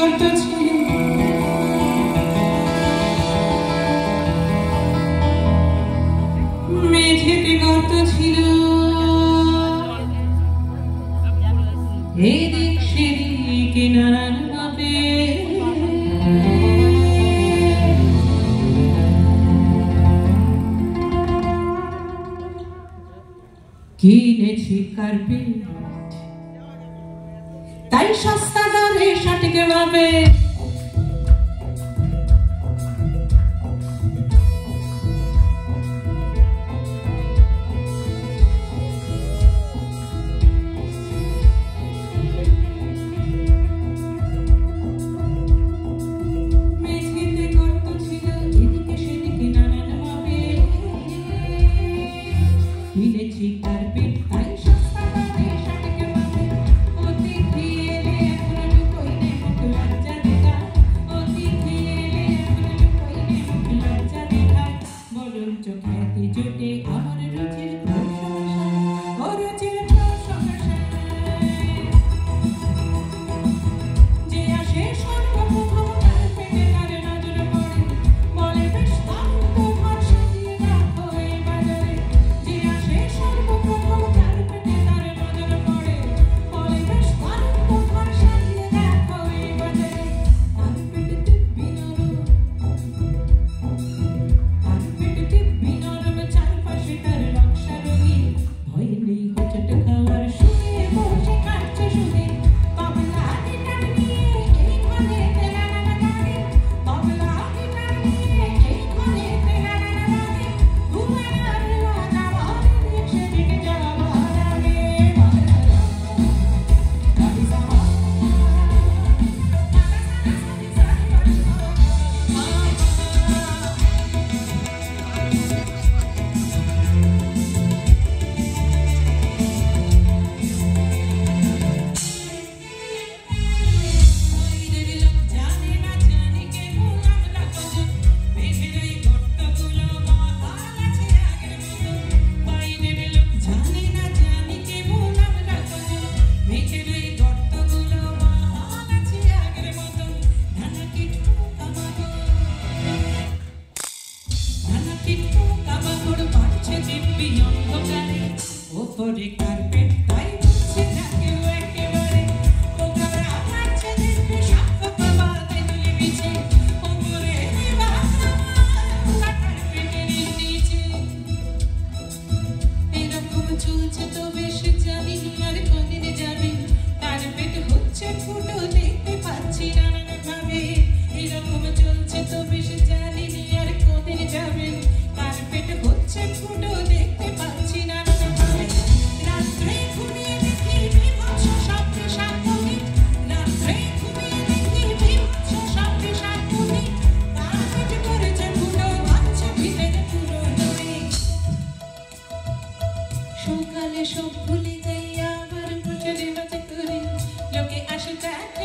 গর্ত ছিল মেঝেতে গর্ত ছিল এদিক সেদিক নানান ভাবে কিনেছি কার্পেট তাই সস্তা দরে সঠিক ভাবে মেঝেতে গর্ত ছিল এদিকে সেদিকে নানান ভাবে কিনেছি কার্পেট তাই সস্তা দরে সঠিক ভাবে অতিথি এলে এখন লুকোইনে মুখ লজ্জা দেখায় অতিথি এলে এখন লুকোইনে মুখ লজ্জা দেখায় বরঞ্চ খ্যাতি জোটে আমার রুচির প্রশংসায় ও রুচির প্রশংসায় যে আসে সর্বপ্রথম তার পেটে তার নজর পড়ে বলে বেশ দারুণ তোমার সাজিয়ে রাখো এই বাজারে যে আসে সর্বপ্রথম তার পেটে তার নজর পড়ে বলে বেশ দারুণ তোমার সাজিয়ে রাখো এই বাজারে তার পেটে দিব্যি নরম চারপাশে তার নকশা রঙিন ভয় নেই হোঁচট খাওয়ার শুয়ে বসে কাটছে শুধু তবলা গিটার নিয়ে এই ঘরেতে নানান গানে তবলা গিটার নিয়ে এই ঘরেতে নানান গানে ঘুমের আড়ুয়া যাওয়ার দিক সেদিকে যাওয়ার আগে জানে না জানি কেমন আমরা কজন মেঘের ওই গর্তগুলো মহাল আছে আগের মতো বাইরের লোক জানে না জানি কেমন আমরা কজন মেঘের ওই গর্তগুলো মহাল আছে আগের মতো নানা কিটকু কাবাগড় পাচ্ছে দিব্যি অন্ধকারে ওপরে কার্পেট তাই বুঝছে না কেউ একেবারে ওপরে পাচ্ছে দিব্যি সাক্ষ্য প্রবাদে তুলে বিছে ওপরে কার্পেটের নিচে এরকম চলছে তো বেশ জানি আর কদিন যাবে কার্পেট হচ্ছে ফুটো দেখতে পাচ্ছি নানান ভাবে এরকম চলছে তো বেশ জানি আর কদিন যাবে কার্পেট হচ্ছে ফুটো দেখতে পাচ্ছি নানান ভাবে রাত্রে ঘুমিয়ে দেখি বিভৎস শব্দে সাক্ষী রাত্রে ঘুমিয়ে দেখি বিভৎস শব্দে সাক্ষী কার্পেট করেছে ফুটো বাচ্চা ভিতরে পুরো নয় সকালে সব ভুলে যাই আবার খুঁজে বাজে করি লোকে আসে দেখ